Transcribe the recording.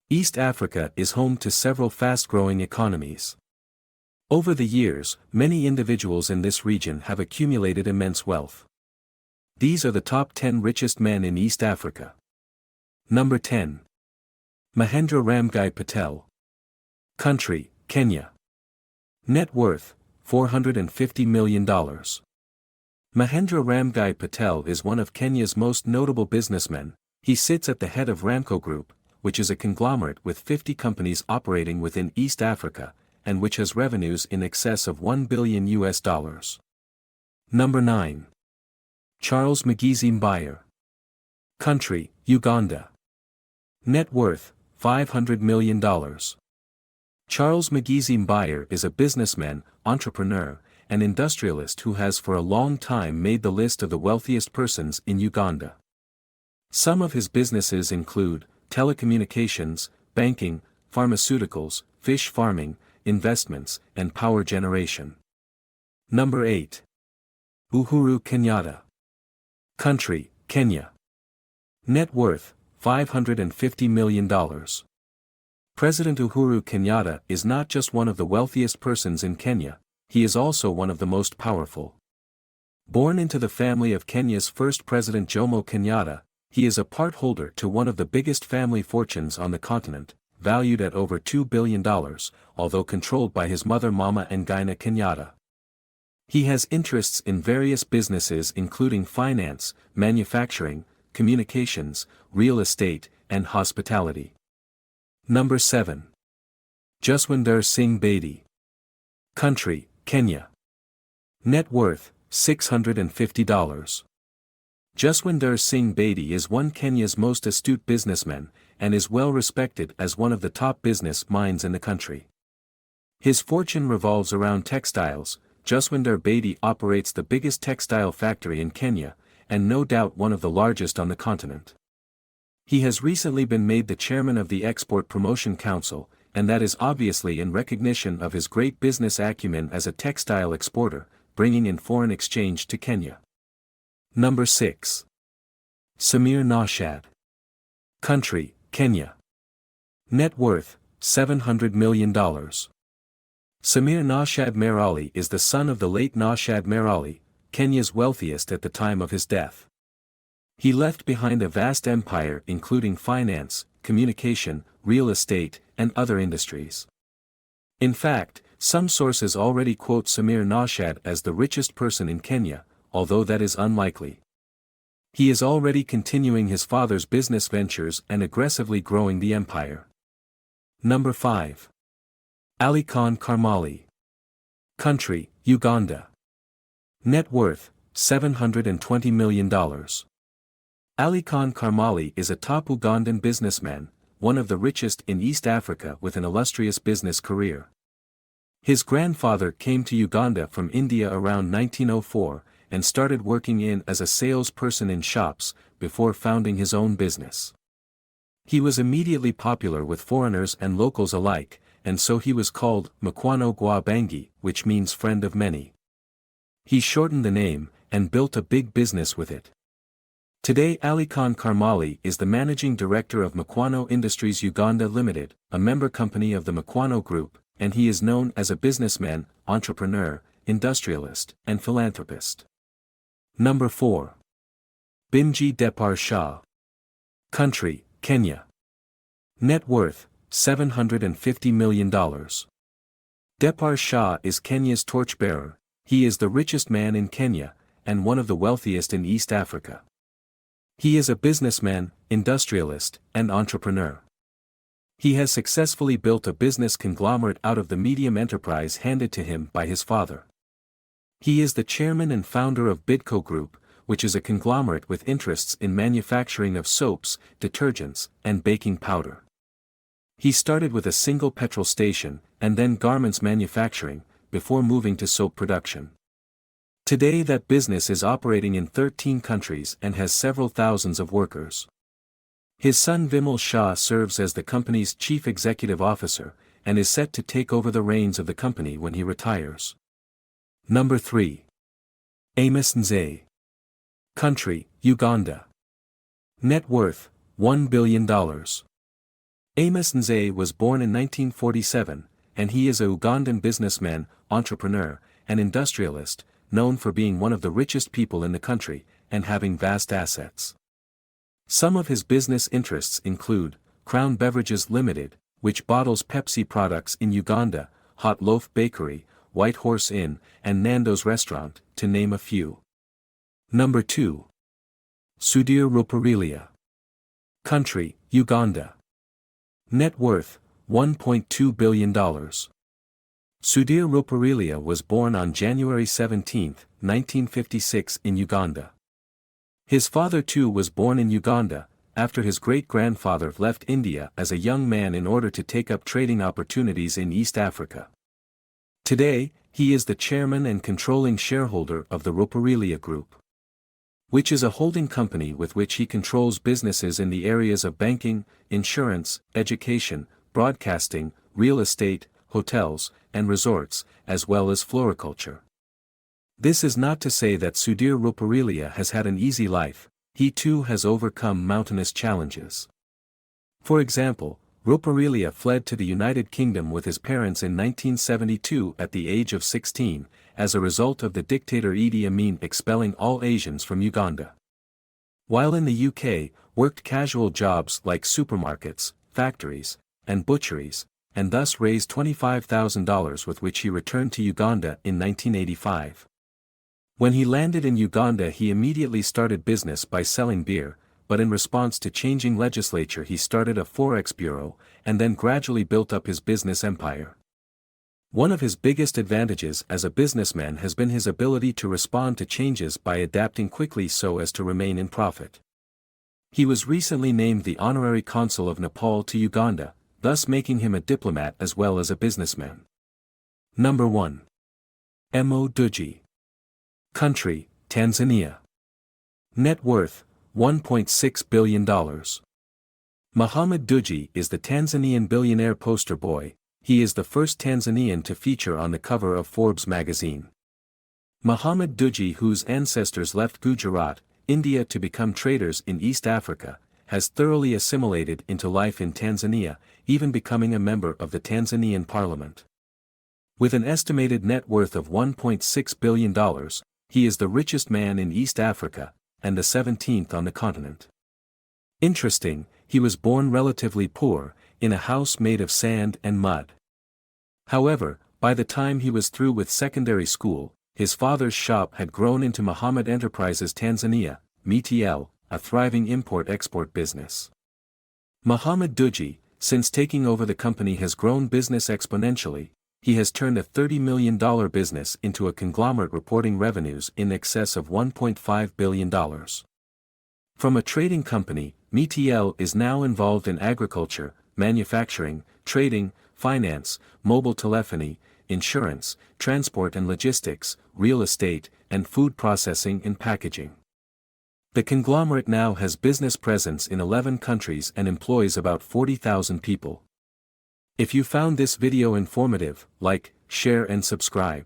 East Africa is home to several fast-growing economies. Over the years, many individuals in this region have accumulated immense wealth. These are the top 10 richest men in East Africa. Number 10. Mahendra Ramgai Patel. Country, Kenya. Net worth, $450 million. Mahendra Ramgai Patel is one of Kenya's most notable businessmen. He sits at the head of Ramco Group, which is a conglomerate with 50 companies operating within East Africa, and which has revenues in excess of $1 billion. Number 9. Charles Mgizi Mbayer. Country, Uganda. Net worth, $500 million. Charles Mgizi Mbayer is a businessman, entrepreneur, and industrialist who has for a long time made the list of the wealthiest persons in Uganda. Some of his businesses include telecommunications, banking, pharmaceuticals, fish farming, investments, and power generation. Number 8. Uhuru Kenyatta. Country, Kenya. Net worth, $550 million. President Uhuru Kenyatta is not just one of the wealthiest persons in Kenya, he is also one of the most powerful. Born into the family of Kenya's first President Jomo Kenyatta, he is a part holder to one of the biggest family fortunes on the continent, valued at over $2 billion, although controlled by his mother Mama Ngina Kenyatta. He has interests in various businesses including finance, manufacturing, communications, real estate, and hospitality. Number 7. Jaswinder Singh Bedi. Country, Kenya. Net worth, $650. Jaswinder Singh Bedi is one Kenya's most astute businessmen, and is well respected as one of the top business minds in the country. His fortune revolves around textiles. Jaswinder Bedi operates the biggest textile factory in Kenya, and no doubt one of the largest on the continent. He has recently been made the chairman of the Export Promotion Council, and that is obviously in recognition of his great business acumen as a textile exporter, bringing in foreign exchange to Kenya. Number 6. Samir Nashad. Country, Kenya. Net worth, $700 million. Samir Nashad Merali is the son of the late Nashad Merali, Kenya's wealthiest at the time of his death. He left behind a vast empire including finance, communication, real estate, and other industries. In fact, some sources already quote Samir Nashad as the richest person in Kenya, although that is unlikely. He is already continuing his father's business ventures and aggressively growing the empire. Number 5. Alian Carali. Country, Uganda. Net worth, $720 million. Alian Carali is a top Ugandan businessman, one of the richest in East Africa with an illustrious business career. His grandfather came to Uganda from India around 1904, and started working as a salesperson in shops, before founding his own business. He was immediately popular with foreigners and locals alike, and so he was called Mukwano gwa Bangi, which means friend of many. He shortened the name, and built a big business with it. Today Alian Carali is the managing director of Mukwano Industries Uganda Limited, a member company of the Mukwano Group, and he is known as a businessman, entrepreneur, industrialist, and philanthropist. Number 4. Beny Ismael. Country, Kenya. Net worth, $750 million. Depar Shah is Kenya's torchbearer. He is the richest man in Kenya, and one of the wealthiest in East Africa. He is a businessman, industrialist, and entrepreneur. He has successfully built a business conglomerate out of the medium enterprise handed to him by his father. He is the chairman and founder of Bidco Group, which is a conglomerate with interests in manufacturing of soaps, detergents, and baking powder. He started with a single petrol station, and then garments manufacturing, before moving to soap production. Today that business is operating in 13 countries and has several thousands of workers. His son Vimal Shah serves as the company's chief executive officer, and is set to take over the reins of the company when he retires. Number 3. Amos N. Country, Uganda. Net worth, $1 billion. Amos N was born in 1947, and he is a Ugandan businessman, entrepreneur, and industrialist, known for being one of the richest people in the country, and having vast assets. Some of his business interests include, Crown Beverages Limited, which bottles Pepsi products in Uganda, Hot Loaf Bakery, White Horse Inn, and Nando's Restaurant, to name a few. Number 2. Sudhir Ruparelia. Country, Uganda. Net worth, $1.2 billion. Sudhir Ruparelia was born on January 17, 1956 in Uganda. His father too was born in Uganda, after his great-grandfather left India as a young man in order to take up trading opportunities in East Africa. Today, he is the chairman and controlling shareholder of the Ruparelia Group, which is a holding company with which he controls businesses in the areas of banking, insurance, education, broadcasting, real estate, hotels, and resorts, as well as floriculture. This is not to say that Sudhir Ruparelia has had an easy life. He too has overcome mountainous challenges. For example, Ruparelia fled to the United Kingdom with his parents in 1972 at the age of 16, as a result of the dictator Idi Amin expelling all Asians from Uganda. While in the UK, worked casual jobs like supermarkets, factories, and butcheries, and thus raised $25,000 with which he returned to Uganda in 1985. When he landed in Uganda he immediately started business by selling beer, but in response to changing legislature he started a forex bureau, and then gradually built up his business empire. One of his biggest advantages as a businessman has been his ability to respond to changes by adapting quickly so as to remain in profit. He was recently named the honorary consul of Nepal to Uganda, thus making him a diplomat as well as a businessman. Number 1. Udji. Country, Tanzania. Net worth, $1.6 billion. Mohamed Udji is the Tanzanian billionaire poster boy. He is the first Tanzanian to feature on the cover of Forbes magazine. Mohamed Udji, whose ancestors left Gujarat, India to become traders in East Africa, has thoroughly assimilated into life in Tanzania, even becoming a member of the Tanzanian parliament. With an estimated net worth of $1.6 billion, he is the richest man in East Africa, and the 17th on the continent. Interesting, he was born relatively poor, in a house made of sand and mud. However, by the time he was through with secondary school, his father's shop had grown into Mohammed Enterprises Tanzania, MTL, a thriving import-export business. Mohamed Udji, since taking over the company, has grown business exponentially. He has turned a $30 million business into a conglomerate reporting revenues in excess of $1.5 billion. From a trading company, MTL is now involved in agriculture, manufacturing, trading, finance, mobile telephony, insurance, transport and logistics, real estate, and food processing and packaging. The conglomerate now has business presence in 11 countries and employs about 40,000 people. If you found this video informative, like, share and subscribe.